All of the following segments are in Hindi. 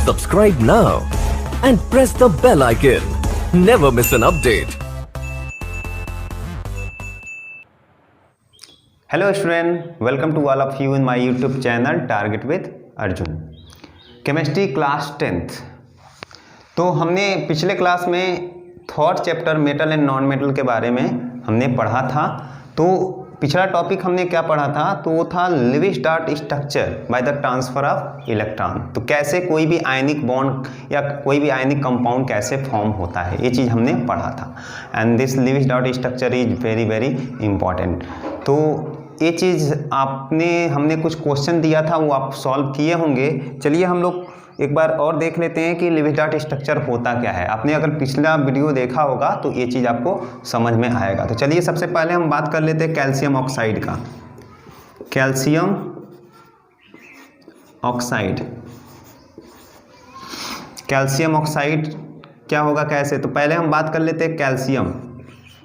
Subscribe now and press the bell icon. Never miss an update. Hello student, welcome to all of you in my YouTube channel Target with Arjun. Chemistry class 10th। तो हमने पिछले क्लास में third chapter metal and non metal के बारे में हमने पढ़ा था। तो पिछला टॉपिक हमने क्या पढ़ा था, तो वो था Levi's-dart structure by the transfer of electron. तो कैसे कोई भी आयनिक बॉन्ड या कोई भी आयनिक कंपाउंड कैसे फॉर्म होता है, ये चीज़ हमने पढ़ा था। And this Levi's-dart structure is very very important. तो ये चीज़ हमने कुछ क्वेश्चन दिया था, वो आप सॉल्व किए होंगे। चलिए हम लोग एक बार और देख लेते हैं कि लेविस-डार्ट स्ट्रक्चर होता क्या है। आपने अगर पिछला वीडियो देखा होगा तो ये चीज़ आपको समझ में आएगा। तो चलिए सबसे पहले हम बात कर लेते हैं कैल्शियम ऑक्साइड का। कैल्शियम ऑक्साइड, कैल्शियम ऑक्साइड क्या होगा कैसे, तो पहले हम बात कर लेते हैं कैल्शियम।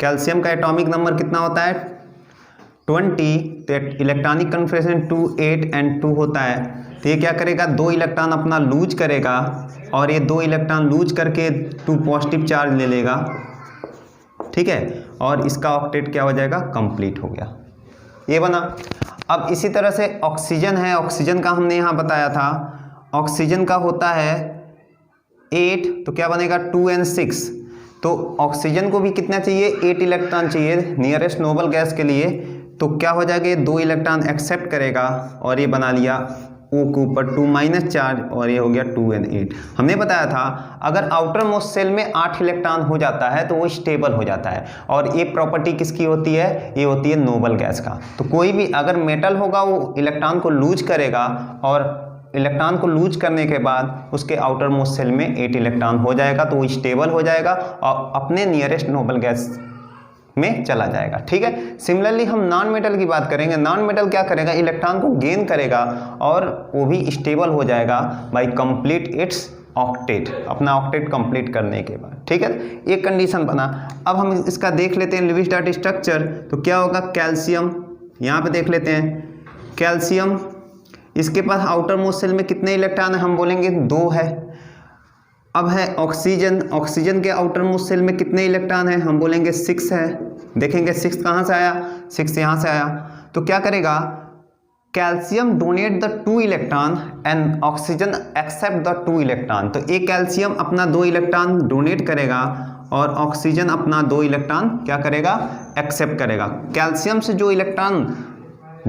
कैल्शियम का एटॉमिक नंबर कितना होता है 20, तो इलेक्ट्रॉनिक कन्फर्मेशन 2, 8 एंड 2 होता है। तो ये क्या करेगा, 2 इलेक्ट्रॉन अपना लूज करेगा और ये 2 इलेक्ट्रॉन लूज करके 2 पॉजिटिव चार्ज ले लेगा, ठीक है, और इसका ऑक्टेट क्या हो जाएगा, कंप्लीट हो गया, ये बना। अब इसी तरह से ऑक्सीजन है, ऑक्सीजन का हमने यहाँ बताया था, ऑक्सीजन का होता है 8, तो क्या बनेगा 2 and 6। तो ऑक्सीजन को भी कितना चाहिए, 8 इलेक्ट्रॉन चाहिए नियरेस्ट नोबल गैस के लिए। तो क्या हो जाएगा, 2 इलेक्ट्रॉन एक्सेप्ट करेगा और ये बना लिया O के ऊपर 2- चार्ज और ये हो गया 2 and 8। हमने बताया था अगर आउटर मोस्ट सेल में 8 इलेक्ट्रॉन हो जाता है तो वो स्टेबल हो जाता है, और ये प्रॉपर्टी किसकी होती है, ये होती है नोबल गैस का। तो कोई भी अगर मेटल होगा वो इलेक्ट्रॉन को लूज करेगा और इलेक्ट्रॉन को लूज करने के बाद उसके आउटर मोस्ट सेल में 8 इलेक्ट्रॉन हो जाएगा, तो वो स्टेबल हो जाएगा और अपने नियरेस्ट नोबल गैस में चला जाएगा, ठीक है। सिमिलरली हम नॉन मेटल की बात करेंगे। नॉन मेटल क्या करेगा, इलेक्ट्रॉन को गेन करेगा और वो भी स्टेबल हो जाएगा बाय कंप्लीट इट्स ऑक्टेट, अपना ऑक्टेट कंप्लीट करने के बाद, ठीक है। एक कंडीशन बना। अब हम इसका देख लेते हैं लेविस-डार्ट स्ट्रक्चर। तो क्या होगा, कैल्शियम यहाँ पे देख लेते हैं। कैल्शियम इसके पास आउटर मोस्ट सेल में कितने इलेक्ट्रॉन है, हम बोलेंगे 2 है। अब है ऑक्सीजन, ऑक्सीजन के आउटर मोस्ट सेल में कितने इलेक्ट्रॉन है, हम बोलेंगे 6 है। देखेंगे 6 कहाँ से आया, 6 यहाँ से आया। तो क्या करेगा, calcium donate the 2 electron and oxygen accept the 2 electron. तो एक कैल्शियम अपना 2 इलेक्ट्रॉन डोनेट करेगा और ऑक्सीजन अपना 2 इलेक्ट्रॉन क्या करेगा, एक्सेप्ट करेगा। कैल्शियम से जो इलेक्ट्रॉन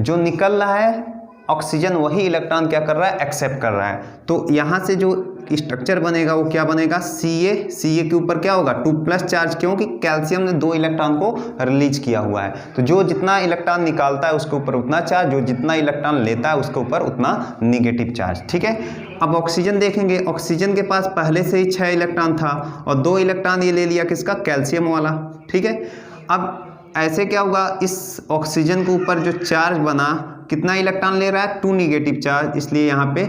जो निकल रहा है, ऑक्सीजन वही इलेक्ट्रॉन क्या कर रहा है, एक्सेप्ट कर रहा है। तो यहाँ से जो स्ट्रक्चर बनेगा वो क्या बनेगा, Ca के ऊपर क्या होगा 2+ चार्ज, क्योंकि कैल्शियम ने 2 इलेक्ट्रॉन को रिलीज किया हुआ है। तो जो जितना इलेक्ट्रॉन निकालता है उसके ऊपर उतना चार्ज, जो जितना इलेक्ट्रॉन लेता है उसके ऊपर उतना निगेटिव चार्ज, ठीक है। अब ऑक्सीजन देखेंगे, ऑक्सीजन के पास पहले से ही 6 इलेक्ट्रॉन था और 2 इलेक्ट्रॉन ये ले लिया किसका, कैल्शियम वाला, ठीक है। अब ऐसे क्या होगा, इस ऑक्सीजन के ऊपर जो चार्ज बना कितना इलेक्ट्रॉन ले रहा है, 2 निगेटिव चार्ज, इसलिए यहाँ पे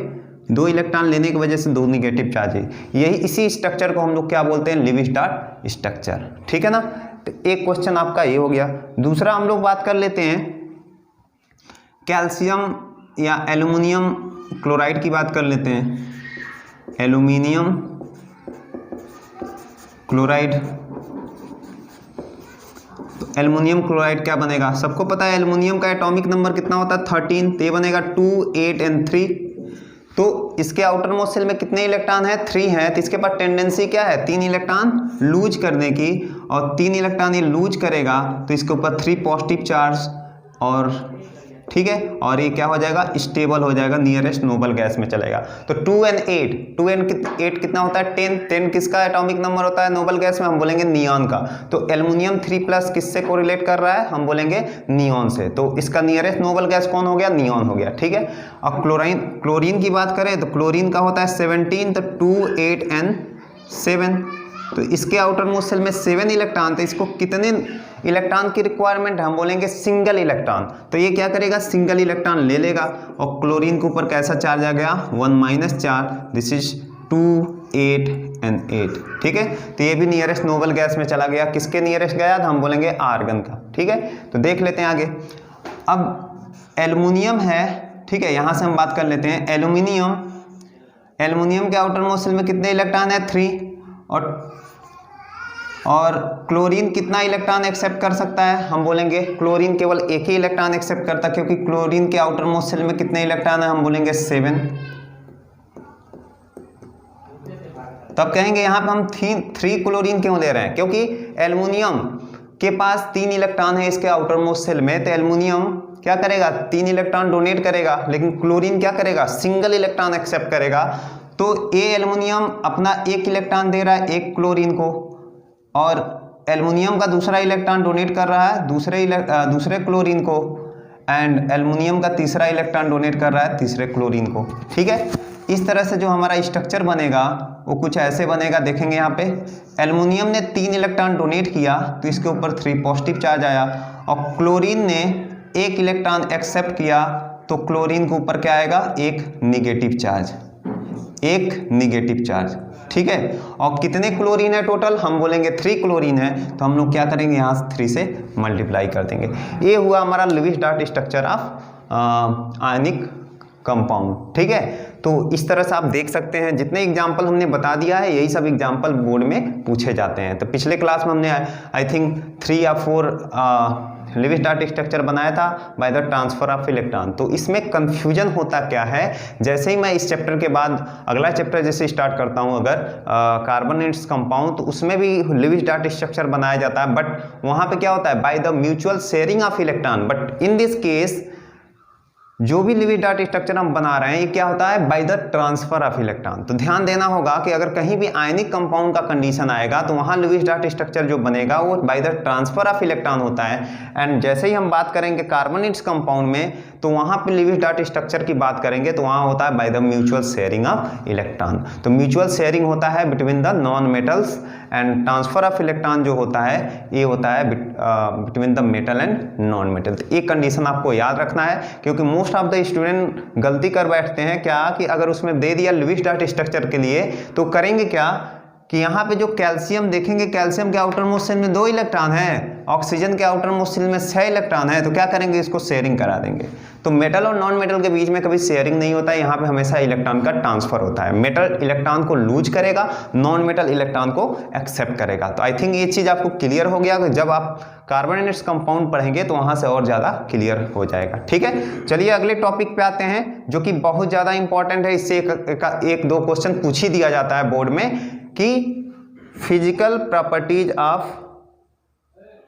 2 इलेक्ट्रॉन लेने की वजह से 2 निगेटिव चार्ज है। यही इसी स्ट्रक्चर को हम लोग क्या बोलते हैं, लेविस-डार्ट स्ट्रक्चर, ठीक है ना। तो एक क्वेश्चन आपका ये हो गया। दूसरा हम लोग बात कर लेते हैं कैल्शियम या एल्युमिनियम क्लोराइड की बात कर लेते हैं। एल्युमिनियम क्लोराइड, एल्युमिनियम क्लोराइड क्या बनेगा, सबको पता है एल्युमिनियम का एटॉमिक नंबर कितना होता है 13, तो ये बनेगा 2, 8 and 3। तो इसके आउटर मोस्ट सेल में कितने इलेक्ट्रॉन है, 3 है। तो इसके पास टेंडेंसी क्या है, 3 इलेक्ट्रॉन लूज करने की, और 3 इलेक्ट्रॉन ये लूज करेगा तो इसके ऊपर 3 पॉजिटिव चार्ज, और ठीक है, और ये क्या हो जाएगा, स्टेबल हो जाएगा, नियरेस्ट नोबल गैस में चलेगा। तो 2 and 8 कितना होता है 10 किसका एटॉमिक नंबर होता है नोबल गैस में, हम बोलेंगे नियॉन का। तो एल्युमिनियम 3+ किससे कोरिलेट कर रहा है, हम बोलेंगे नियॉन से। तो इसका नियरेस्ट नोबल गैस कौन हो गया, नियॉन हो गया, ठीक है। अब क्लोरीन की बात करें तो क्लोरीन का होता है 17, तो 2, 8 and 7। तो इसके आउटर मोस्ट सेल में 7 इलेक्ट्रॉन, तो इसको कितने इलेक्ट्रॉन की रिक्वायरमेंट है, हम बोलेंगे सिंगल इलेक्ट्रॉन। तो ये क्या करेगा, सिंगल इलेक्ट्रॉन ले लेगा। और क्लोरीन के ऊपर कैसा चार्ज आ गया, 1- चार्ज, दिस इज 2, 8 and 8, ठीक है। तो ये भी नियरेस्ट नोबल गैस में चला गया। किसके नियरेस्ट गया, तो हम बोलेंगे आर्गन का, ठीक है। तो देख लेते हैं आगे। अब एल्युमिनियम है, ठीक है, यहाँ से हम बात कर लेते हैं। एल्युमिनियम के आउटर मोस्ट शेल में कितने इलेक्ट्रॉन है 3, और क्लोरीन कितना इलेक्ट्रॉन एक्सेप्ट कर सकता है, हम बोलेंगे क्लोरीन केवल एक ही इलेक्ट्रॉन एक्सेप्ट करता है, क्योंकि क्लोरीन के आउटर मोस्ट शेल में कितने इलेक्ट्रॉन है, हम बोलेंगे 7। तब कहेंगे यहाँ पे हम 3 क्लोरीन क्यों ले रहे हैं, क्योंकि एल्युमिनियम के पास 3 इलेक्ट्रॉन है इसके आउटर मोस्ट शेल में, तो एल्युमिनियम क्या करेगा 3 इलेक्ट्रॉन डोनेट करेगा, लेकिन क्लोरीन क्या करेगा सिंगल इलेक्ट्रॉन एक्सेप्ट करेगा। तो ये एल्युमिनियम अपना 1 इलेक्ट्रॉन दे रहा है एक क्लोरीन को, और एल्युमिनियम का दूसरा इलेक्ट्रॉन डोनेट कर रहा है दूसरे क्लोरीन को, एंड एल्युमिनियम का तीसरा इलेक्ट्रॉन डोनेट कर रहा है तीसरे क्लोरीन को। ठीक है, इस तरह से जो हमारा स्ट्रक्चर बनेगा वो कुछ ऐसे बनेगा। देखेंगे यहाँ पे एल्युमिनियम ने 3 इलेक्ट्रॉन डोनेट किया तो इसके ऊपर 3 पॉजिटिव चार्ज आया, और क्लोरीन ने 1 इलेक्ट्रॉन एक्सेप्ट किया तो क्लोरीन के ऊपर क्या आएगा, एक निगेटिव चार्ज। ठीक है, और कितने क्लोरीन है टोटल, हम बोलेंगे 3 क्लोरीन है, तो हम लोग क्या करेंगे यहाँ से 3 से मल्टीप्लाई कर देंगे। ये हुआ हमारा Lewis dot structure of ionic compound. ठीक है, तो इस तरह से आप देख सकते हैं जितने एग्जाम्पल हमने बता दिया है यही सब एग्जाम्पल बोर्ड में पूछे जाते हैं। तो पिछले क्लास में हमने आई थिंक 3 या 4 लुईस डॉट स्ट्रक्चर बनाया था by the transfer of electron. तो इसमें कंफ्यूजन होता क्या है, जैसे ही मैं इस चैप्टर के बाद अगला चैप्टर जैसे स्टार्ट करता हूं अगर कार्बन इट्स कंपाउंड, तो उसमें भी लुईस डॉट स्ट्रक्चर बनाया जाता है, बट वहां पे क्या होता है by the mutual sharing of electron. But in this case जो भी लुईस डॉट स्ट्रक्चर हम बना रहे हैं ये क्या होता है by the transfer of electron. तो ध्यान देना होगा कि अगर कहीं भी आयनिक कंपाउंड का कंडीशन आएगा तो वहां लुईस डॉट स्ट्रक्चर जो बनेगा वो by the transfer of electron होता है। एंड जैसे ही हम बात करेंगे कार्बोनेट्स कंपाउंड में तो वहां पे लुईस डॉट स्ट्रक्चर की बात करेंगे तो वहां होता है by the mutual sharing of electron. तो म्यूचुअल शेयरिंग होता है between the non metals, and transfer of electron जो होता है ये होता है between the metal and non metal. तो एक कंडीशन आपको याद रखना है, क्योंकि मोस्ट ऑफ द स्टूडेंट गलती कर बैठते हैं क्या कि अगर उसमें दे दिया लुईस डॉट स्ट्रक्चर के लिए तो करेंगे क्या कि यहाँ पे जो कैल्शियम देखेंगे, कैल्शियम के आउटर मोस्ट शेल में 2 इलेक्ट्रॉन है, ऑक्सीजन के आउटर मोस्ट शेल में 6 इलेक्ट्रॉन है, तो क्या करेंगे इसको शेयरिंग करा देंगे। तो मेटल और नॉन मेटल के बीच में कभी शेयरिंग नहीं होता है, यहाँ पे हमेशा इलेक्ट्रॉन का ट्रांसफर होता है। मेटल इलेक्ट्रॉन को लूज करेगा, नॉन मेटल इलेक्ट्रॉन को एक्सेप्ट करेगा। तो आई थिंक ये चीज़ आपको क्लियर हो गया कि जब आप कार्बोनेट्स कंपाउंड पढ़ेंगे तो वहाँ से और ज़्यादा क्लियर हो जाएगा। ठीक है, चलिए अगले टॉपिक पे आते हैं जो कि बहुत ज़्यादा इंपॉर्टेंट है। इससे एक दो क्वेश्चन पूछ ही दिया जाता है बोर्ड में कि फिजिकल प्रॉपर्टीज ऑफ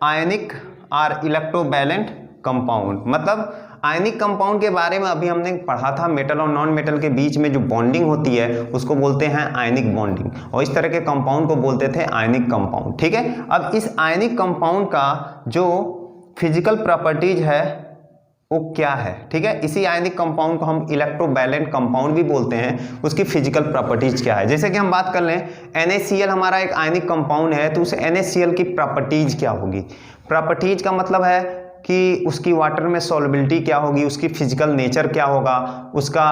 आयनिक और इलेक्ट्रोवैलेंट कंपाउंड। मतलब आयनिक कंपाउंड के बारे में अभी हमने पढ़ा था, मेटल और नॉन मेटल के बीच में जो बॉन्डिंग होती है उसको बोलते हैं आयनिक बॉन्डिंग, और इस तरह के कंपाउंड को बोलते थे आयनिक कंपाउंड। ठीक है, अब इस आयनिक कंपाउंड का जो फिजिकल प्रॉपर्टीज है वो क्या है। ठीक है, इसी आयनिक कंपाउंड को हम इलेक्ट्रोवैलेंट कंपाउंड भी बोलते हैं। उसकी फिजिकल प्रॉपर्टीज क्या है, जैसे कि हम बात कर लें NaCl हमारा एक आयनिक कंपाउंड है, तो उस NaCl की प्रॉपर्टीज क्या होगी। प्रॉपर्टीज का मतलब है कि उसकी वाटर में सॉल्युबिलिटी क्या होगी, उसकी फिजिकल नेचर क्या होगा, उसका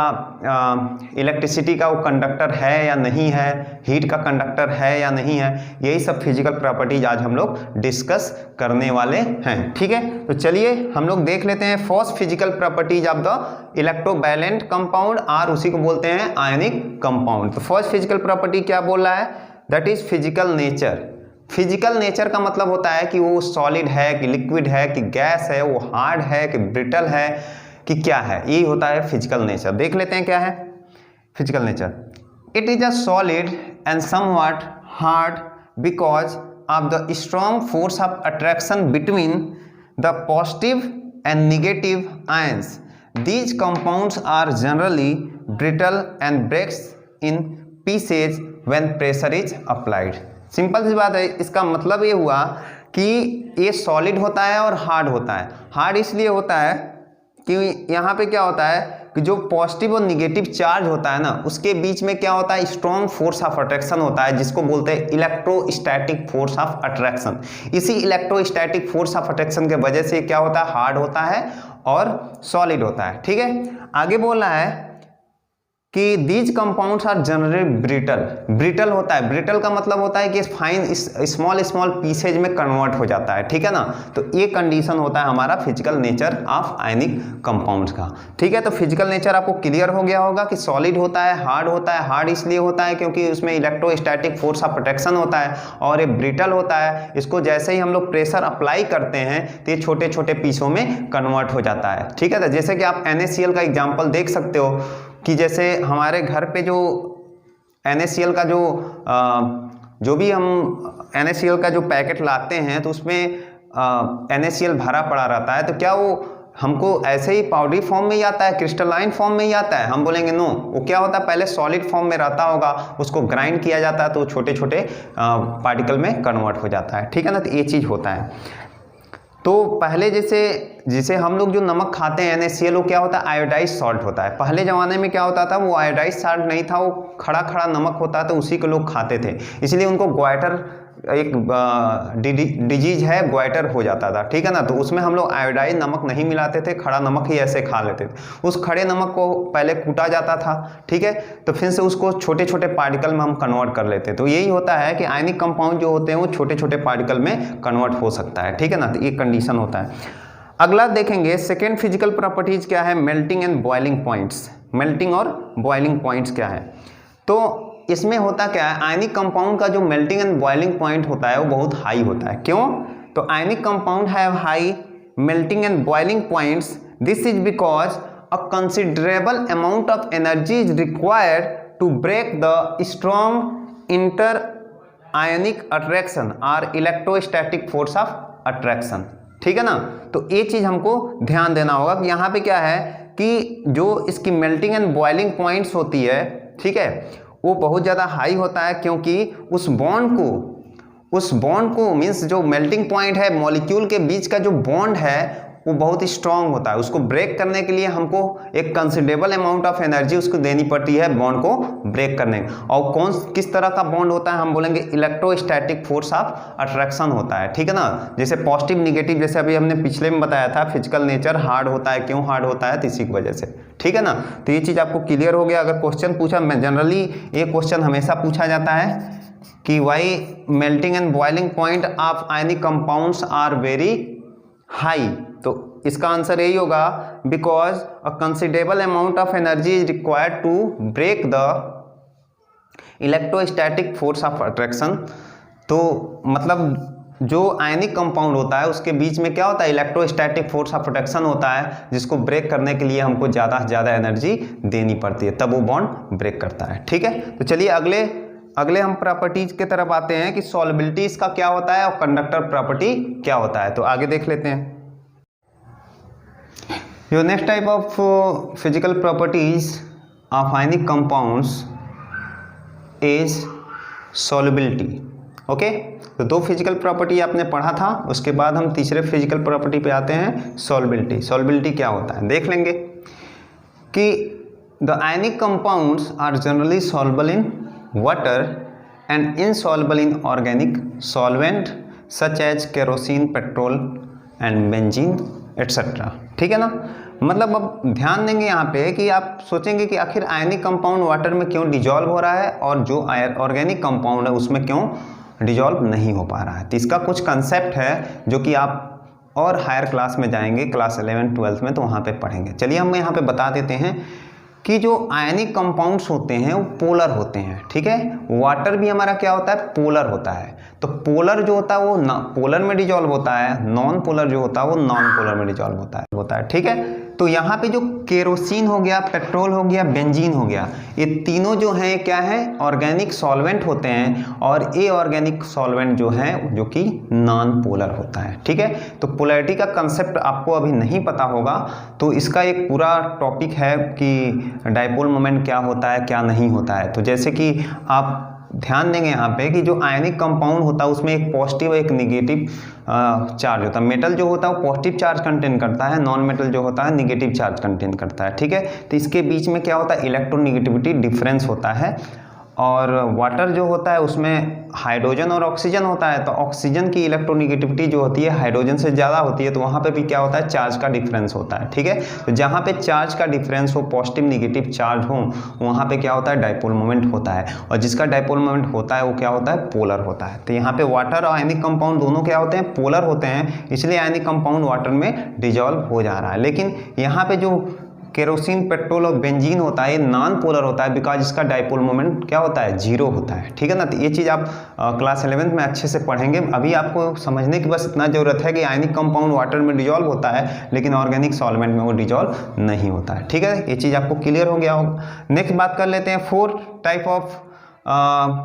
इलेक्ट्रिसिटी का वो कंडक्टर है या नहीं है, हीट का कंडक्टर है या नहीं है, यही सब फिजिकल प्रॉपर्टीज आज हम लोग डिस्कस करने वाले हैं। ठीक है, तो चलिए हम लोग देख लेते हैं first physical properties of the electrovalent compound, और उसी को बोलते हैं आयनिक कंपाउंड। तो फर्स्ट फिजिकल प्रॉपर्टी क्या बोल रहा है, that is physical nature. Physical nature का मतलब होता है कि वो सॉलिड है कि लिक्विड है कि गैस है, वो हार्ड है कि ब्रिटल है कि क्या है, यही होता है फिजिकल नेचर। देख लेते हैं क्या है physical nature. It is a solid and somewhat hard because of the strong force of attraction between the positive and negative ions. These compounds are generally brittle and breaks in pieces when pressure is applied। Simple सी बात है, इसका मतलब ये हुआ कि ये सॉलिड होता है और हार्ड होता है। हार्ड इसलिए होता है कि यहाँ पे क्या होता है कि जो पॉजिटिव और निगेटिव चार्ज होता है ना उसके बीच में क्या होता है स्ट्रॉन्ग फोर्स ऑफ अट्रैक्शन होता है, जिसको बोलते हैं इलेक्ट्रोस्टैटिक फोर्स ऑफ अट्रैक्शन। इसी इलेक्ट्रोस्टैटिक फोर्स ऑफ अट्रैक्शन के वजह से क्या होता है हार्ड होता है और सॉलिड होता है। ठीक है, आगे बोल रहा है कि these compounds are generally brittle. Brittle होता है, ब्रिटल का मतलब होता है कि फाइन स्मॉल स्मॉल पीसेज में कन्वर्ट हो जाता है, ठीक है ना। तो ये कंडीशन होता है हमारा physical nature of ionic compounds का, ठीक है। तो फिजिकल नेचर आपको क्लियर हो गया होगा कि सॉलिड होता है, हार्ड होता है। हार्ड इसलिए होता है क्योंकि उसमें इलेक्ट्रोस्टैटिक फोर्स ऑफ प्रोटेक्शन होता है, और ये ब्रिटल होता है, इसको जैसे ही हम लोग प्रेशर अप्लाई करते हैं तो ये छोटे छोटे पीसों में कन्वर्ट हो जाता है, ठीक है। तो जैसे कि आप NaCl का एग्जाम्पल देख सकते हो कि जैसे हमारे घर पे जो NaCl का जो भी हम NaCl का जो पैकेट लाते हैं तो उसमें NaCl भरा पड़ा रहता है, तो क्या वो हमको ऐसे ही पाउडरी फॉर्म में ही आता है, क्रिस्टलाइन फॉर्म में ही आता है? हम बोलेंगे नो, वो क्या होता है, पहले सॉलिड फॉर्म में रहता होगा, उसको ग्राइंड किया जाता है तो छोटे छोटे पार्टिकल में कन्वर्ट हो जाता है, ठीक है ना। तो ये चीज़ होता है। तो पहले जैसे हम लोग जो नमक खाते हैं NaCl, वो क्या होता है, आयोडाइज सॉल्ट होता है। पहले ज़माने में क्या होता था, वो आयोडाइज सॉल्ट नहीं था, वो खड़ा खड़ा नमक होता था, उसी को लोग खाते थे, इसलिए उनको ग्वाइटर एक डिजीज है, ग्वाइटर हो जाता था, ठीक है ना। तो उसमें हम लोग आयोडाइज नमक नहीं मिलाते थे, खड़ा नमक ही ऐसे खा लेते थे। उस खड़े नमक को पहले कूटा जाता था, ठीक है, तो फिर से उसको छोटे छोटे पार्टिकल में हम कन्वर्ट कर लेते। तो यही होता है कि आयनिक कंपाउंड जो होते हैं वो छोटे छोटे पार्टिकल में कन्वर्ट हो सकता है, ठीक है ना। तो ये कंडीशन होता है। अगला देखेंगे सेकेंड फिजिकल प्रॉपर्टीज क्या है, melting and boiling points. Melting और बॉइलिंग पॉइंट्स क्या है, तो इसमें होता क्या है, आयनिक कंपाउंड का जो मेल्टिंग एंड बॉइलिंग पॉइंट होता है वो बहुत हाई होता है। क्यों? तो ionic compound have high melting and boiling points. This is because a considerable amount of energy is required to break the strong inter ionic attraction और इलेक्ट्रोस्टैटिक फोर्स ऑफ अट्रैक्शन, ठीक है ना। तो ये चीज़ हमको ध्यान देना होगा कि यहाँ पे क्या है कि जो इसकी मेल्टिंग एंड बॉइलिंग पॉइंट्स होती है, ठीक है, वो बहुत ज़्यादा हाई होता है, क्योंकि उस बॉन्ड को मीन्स जो मेल्टिंग पॉइंट है, मॉलिक्यूल के बीच का जो बॉन्ड है वो बहुत स्ट्रांग होता है। उसको ब्रेक करने के लिए हमको एक कंसिडरेबल अमाउंट ऑफ एनर्जी उसको देनी पड़ती है बॉन्ड को ब्रेक करने। और किस तरह का बॉन्ड होता है, हम बोलेंगे इलेक्ट्रोस्टैटिक फोर्स ऑफ अट्रैक्शन होता है, ठीक है ना। जैसे पॉजिटिव निगेटिव, जैसे अभी हमने पिछले में बताया था, फिजिकल नेचर हार्ड होता है। क्यों हार्ड होता है? तो इसी की वजह से, ठीक है ना। तो ये चीज़ आपको क्लियर हो गया। अगर क्वेश्चन पूछा, मैं जनरली ये क्वेश्चन हमेशा पूछा जाता है कि why melting and boiling point of ionic compounds are very high, तो इसका आंसर यही होगा because a considerable amount of energy is required to break the electrostatic force of attraction. तो मतलब जो आयनिक कंपाउंड होता है उसके बीच में क्या होता है, इलेक्ट्रोस्टैटिक फोर्स ऑफ अट्रैक्शन होता है, जिसको ब्रेक करने के लिए हमको ज़्यादा से ज़्यादा एनर्जी देनी पड़ती है, तब वो बॉन्ड ब्रेक करता है, ठीक है। तो चलिए अगले हम प्रॉपर्टीज की तरफ आते हैं कि सॉल्युबिलिटी इसका क्या होता है और कंडक्टर प्रॉपर्टी क्या होता है। तो आगे देख लेते हैं। Your next type of physical properties of ionic compounds is solubility. Okay, तो दो फिजिकल प्रॉपर्टी आपने पढ़ा था, उसके बाद हम तीसरे फिजिकल प्रॉपर्टी पे आते हैं, सॉल्युबिलिटी। सॉल्युबिलिटी क्या होता है देख लेंगे कि the ionic compounds are generally soluble in water and insoluble in organic solvent such as kerosene, petrol and benzene etcetera, ठीक है ना। मतलब अब ध्यान देंगे यहाँ पे कि आप सोचेंगे कि आखिर आयनिक कंपाउंड वाटर में क्यों डिजॉल्व हो रहा है और जो ऑर्गेनिक कंपाउंड है उसमें क्यों डिजॉल्व नहीं हो पा रहा है। तो इसका कुछ कंसेप्ट है जो कि आप और हायर क्लास में जाएंगे, क्लास 11 12 में, तो वहाँ पे पढ़ेंगे। चलिए हम यहाँ पे बता देते हैं कि जो आयनिक कंपाउंड्स होते हैं वो पोलर होते हैं, ठीक है। वाटर भी हमारा क्या होता है, पोलर होता है। तो पोलर जो होता है वो पोलर में डिजॉल्व होता है, नॉन पोलर जो होता है वो नॉन पोलर में डिजॉल्व होता है, ठीक है। तो यहाँ पे जो केरोसिन हो गया, पेट्रोल हो गया, बेंजीन हो गया, ये तीनों जो हैं क्या है, ऑर्गेनिक सॉल्वेंट होते हैं, और ये ऑर्गेनिक सॉल्वेंट जो है जो कि नॉन पोलर होता है, ठीक है। तो पोलैरिटी का कंसेप्ट आपको अभी नहीं पता होगा, तो इसका एक पूरा टॉपिक है कि डाइपोल मोमेंट क्या होता है, क्या नहीं होता है। तो जैसे कि आप ध्यान देंगे यहाँ पे कि जो आयनिक कंपाउंड होता है उसमें एक पॉजिटिव एक निगेटिव चार्ज होता है। मेटल जो होता है वो पॉजिटिव चार्ज कंटेन करता है, नॉन मेटल जो होता है निगेटिव चार्ज कंटेन करता है, ठीक है। तो इसके बीच में क्या होता है, इलेक्ट्रोनेगेटिविटी डिफरेंस होता है। और वाटर जो होता है उसमें हाइड्रोजन और ऑक्सीजन होता है, तो ऑक्सीजन की इलेक्ट्रोनेगेटिविटी जो होती है हाइड्रोजन से ज़्यादा होती है, तो वहाँ पे भी क्या होता है, चार्ज का डिफरेंस होता है। ठीक है, तो जहाँ पे चार्ज का डिफरेंस हो, पॉजिटिव निगेटिव चार्ज हो, वहाँ पे क्या होता है, डाइपोल मोमेंट होता है, और जिसका डाइपोल मोमेंट होता है वो क्या होता है, पोलर होता है। तो यहाँ पे वाटर और आयनिक कंपाउंड दोनों क्या होते हैं, पोलर होते हैं, इसलिए आयनिक कंपाउंड वाटर में डिजॉल्व हो जा रहा है। लेकिन यहाँ पे जो केरोसिन, पेट्रोल और बेंजीन होता है, ये नॉन पोलर होता है, बिकॉज इसका डाइपोल मोमेंट क्या होता है, जीरो होता है। ठीक है ना, तो ये चीज़ आप क्लास 11th में अच्छे से पढ़ेंगे। अभी आपको समझने की बस इतना ज़रूरत है कि आयनिक कंपाउंड वाटर में डिजॉल्व होता है, लेकिन ऑर्गेनिक सॉल्वेंट में वो डिजॉल्व नहीं होता है। ठीक है, ये चीज़ आपको क्लियर हो गया होगा। नेक्स्ट बात कर लेते हैं, 4 type of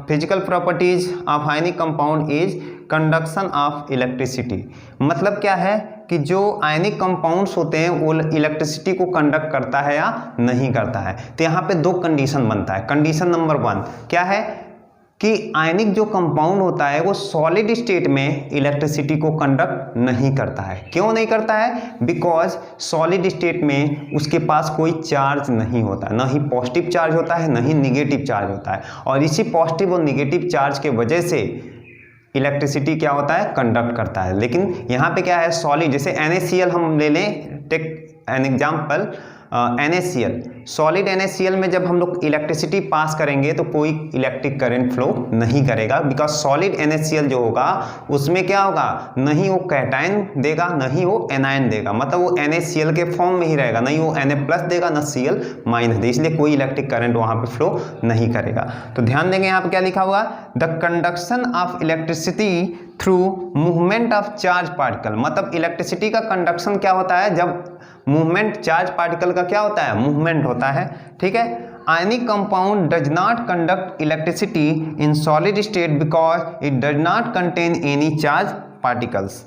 physical properties of ionic compound is conduction of electricity. मतलब क्या है कि जो आयनिक कंपाउंड्स होते हैं वो इलेक्ट्रिसिटी को कंडक्ट करता है या नहीं करता है। तो यहाँ पे 2 कंडीशन बनता है। कंडीशन नंबर 1 क्या है कि आयनिक जो कंपाउंड होता है वो सॉलिड स्टेट में इलेक्ट्रिसिटी को कंडक्ट नहीं करता है। क्यों नहीं करता है? बिकॉज सॉलिड स्टेट में उसके पास कोई चार्ज नहीं होता है, ना ही पॉजिटिव चार्ज होता है, ना ही निगेटिव चार्ज होता है, और इसी पॉजिटिव और निगेटिव चार्ज के वजह से इलेक्ट्रिसिटी क्या होता है, कंडक्ट करता है। लेकिन यहाँ पे क्या है, सॉलिड, जैसे NaCl हम ले लें, take an example, NaCl, solid NaCl में जब हम लोग इलेक्ट्रिसिटी पास करेंगे तो कोई इलेक्ट्रिक करंट फ्लो नहीं करेगा, बिकॉज सॉलिड NaCl जो होगा उसमें क्या होगा, नहीं वो कैटायन देगा, नहीं वो एनायन देगा, मतलब वो NaCl के फॉर्म में ही रहेगा, नहीं वो Na+ देगा, ना Cl- दे, इसलिए कोई इलेक्ट्रिक करंट वहाँ पे फ्लो नहीं करेगा। तो ध्यान देंगे यहाँ पे क्या लिखा हुआ, the conduction of electricity through movement of charge particle. मतलब इलेक्ट्रिसिटी का कंडक्शन क्या होता है, जब मूवमेंट, चार्ज पार्टिकल का क्या होता है, मूवमेंट होता है। ठीक है, ionic compound does not conduct electricity in solid state because it does not contain any charge particles.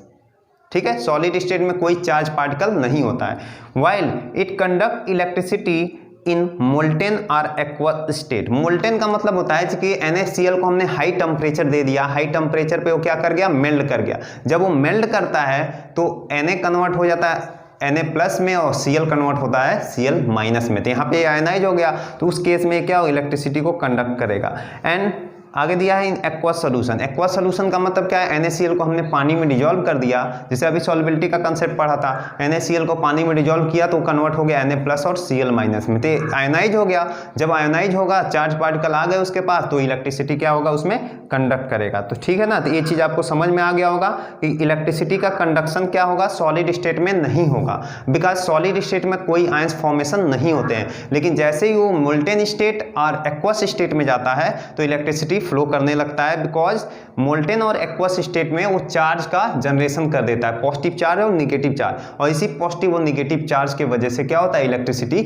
ठीक है, सॉलिड स्टेट में कोई चार्ज पार्टिकल नहीं होता है। While it conduct electricity in molten और एक्वस स्टेट। मोल्टेन का मतलब होता है कि NaCl को हमने हाई टेम्परेचर दे दिया, हाई टेम्परेचर पे वो क्या कर गया, मेल्ट कर गया। जब वो मेल्ट करता है तो Na कन्वर्ट हो जाता है Na+ में, और Cl कन्वर्ट होता है Cl- में। तो यहाँ पे आयनाइज हो गया, तो उस केस में क्या हो, इलेक्ट्रिसिटी को कंडक्ट करेगा। एंड आगे दिया है in aqueous solution. Aqueous solution का मतलब क्या है, NaCl को हमने पानी में डिजॉल्व कर दिया, जैसे अभी सॉल्युबिलिटी का कंसेप्ट पढ़ा था, NaCl को पानी में डिजॉल्व किया तो कन्वर्ट हो गया Na+ और Cl- में, तो आयनाइज हो गया। जब आयनाइज होगा, चार्ज पार्टिकल आ गए उसके पास, तो इलेक्ट्रिसिटी क्या होगा, उसमें कंडक्ट करेगा। तो ठीक है ना, तो ये चीज़ आपको समझ में आ गया होगा कि इलेक्ट्रिसिटी का कंडक्शन क्या होगा, सॉलिड स्टेट में नहीं होगा, बिकॉज सॉलिड स्टेट में कोई आयंस फॉर्मेशन नहीं होते हैं। लेकिन जैसे ही वो मोल्टेन स्टेट और एक्वस स्टेट में जाता है तो इलेक्ट्रिसिटी फ्लो करने लगता है, बिकॉज मोल्टेन और एक्वस स्टेट में वो चार्ज का जनरेशन कर देता है, पॉजिटिव चार्ज और निगेटिव चार्ज, और इसी पॉजिटिव और निगेटिव चार्ज की वजह से क्या होता है, इलेक्ट्रिसिटी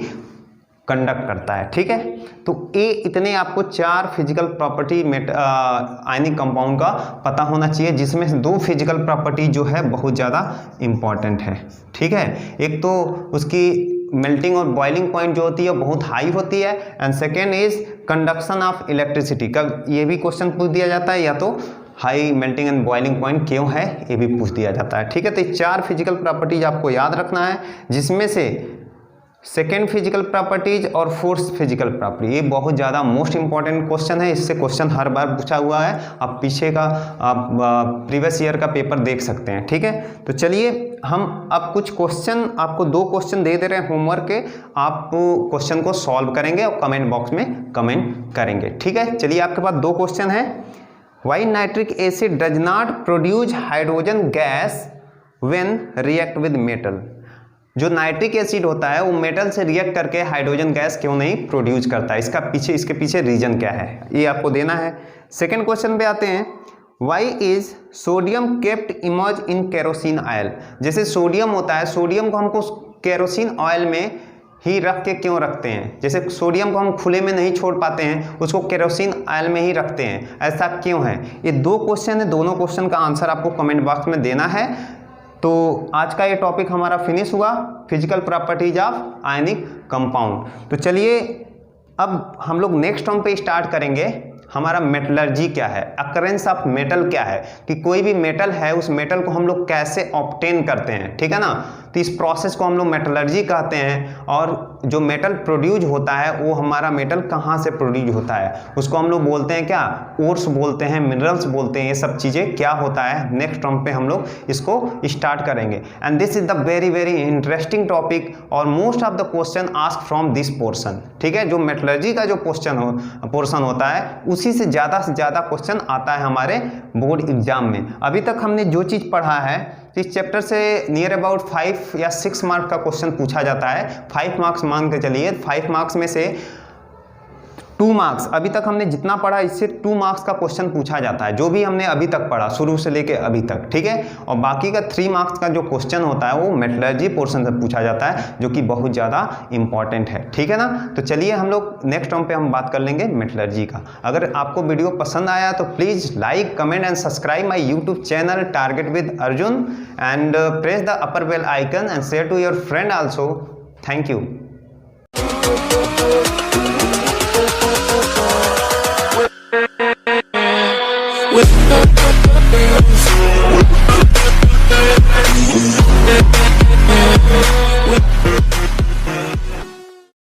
कंडक्ट करता है। ठीक है, तो ये इतने आपको 4 फिजिकल प्रॉपर्टी आयनिक कंपाउंड का पता होना चाहिए, जिसमें से 2 फिजिकल प्रॉपर्टी जो है बहुत ज़्यादा इंपॉर्टेंट है। ठीक है, एक तो उसकी मेल्टिंग और बॉइलिंग पॉइंट जो होती है बहुत हाई होती है, and second is conduction of electricity. कब ये भी क्वेश्चन पूछ दिया जाता है, या तो high melting and boiling point क्यों है, ये भी पूछ दिया जाता है। ठीक है, तो 4 फिजिकल प्रॉपर्टीज आपको याद रखना है, जिसमें से सेकेंड फिजिकल प्रॉपर्टीज और फोर्थ फिजिकल प्रॉपर्टी, ये बहुत ज़्यादा मोस्ट इंपॉर्टेंट क्वेश्चन है। इससे क्वेश्चन हर बार पूछा हुआ है, आप पीछे का प्रीवियस ईयर का पेपर देख सकते हैं। ठीक है, तो चलिए हम अब कुछ क्वेश्चन, आपको 2 क्वेश्चन दे रहे हैं होमवर्क के, आप क्वेश्चन को सॉल्व करेंगे और कमेंट बॉक्स में कमेंट करेंगे। ठीक है, चलिए आपके पास 2 क्वेश्चन है। Why nitric acid does not produce hydrogen gas when react with metal. जो नाइट्रिक एसिड होता है वो मेटल से रिएक्ट करके हाइड्रोजन गैस क्यों नहीं प्रोड्यूस करता है, इसके पीछे रीजन क्या है, ये आपको देना है। सेकंड क्वेश्चन पे आते हैं, why is sodium kept immerse in kerosene oil. जैसे सोडियम होता है, सोडियम को हमको केरोसिन ऑयल में ही रख के क्यों रखते हैं, जैसे सोडियम को हम खुले में नहीं छोड़ पाते हैं, उसको केरोसिन ऑयल में ही रखते हैं, ऐसा क्यों है। ये 2 क्वेश्चन है, दोनों क्वेश्चन का आंसर आपको कमेंट बॉक्स में देना है। तो आज का ये टॉपिक हमारा फिनिश हुआ, physical properties of ionic compound. तो चलिए अब हम लोग नेक्स्ट टर्म पे स्टार्ट करेंगे, हमारा मेटलर्जी क्या है, अकरेंस ऑफ मेटल क्या है, कि कोई भी मेटल है उस मेटल को हम लोग कैसे ऑब्टेन करते हैं। ठीक है ना, तो इस प्रोसेस को हम लोग मेटलर्जी कहते हैं। और जो मेटल प्रोड्यूस होता है वो हमारा मेटल कहाँ से प्रोड्यूस होता है, उसको हम लोग बोलते हैं क्या, ओर्स बोलते हैं, मिनरल्स बोलते हैं। ये सब चीज़ें क्या होता है, नेक्स्ट टर्म पे हम लोग इसको स्टार्ट करेंगे। And this is the very very interesting topic और most of the question ask from this portion. ठीक है, जो मेटलर्जी का जो पोर्शन होता है उसी से ज़्यादा क्वेश्चन आता है हमारे बोर्ड एग्जाम में। अभी तक हमने जो चीज़ पढ़ा है इस चैप्टर से नियर अबाउट 5 या 6 मार्क्स का क्वेश्चन पूछा जाता है। 5 मार्क्स मान के चलिए, 5 मार्क्स में से 2 मार्क्स, अभी तक हमने जितना पढ़ा इससे 2 मार्क्स का क्वेश्चन पूछा जाता है, जो भी हमने अभी तक पढ़ा शुरू से लेके अभी तक। ठीक है, और बाकी का 3 मार्क्स का जो क्वेश्चन होता है वो मेटलर्जी पोर्शन से पूछा जाता है, जो कि बहुत ज़्यादा इंपॉर्टेंट है। ठीक है ना, तो चलिए हम लोग नेक्स्ट टर्म पे हम बात कर लेंगे मेटलर्जी का। अगर आपको वीडियो पसंद आया तो please like, comment and subscribe my YouTube channel target with Arjun and press the upper bell icon and share to your friend also. Thank you. With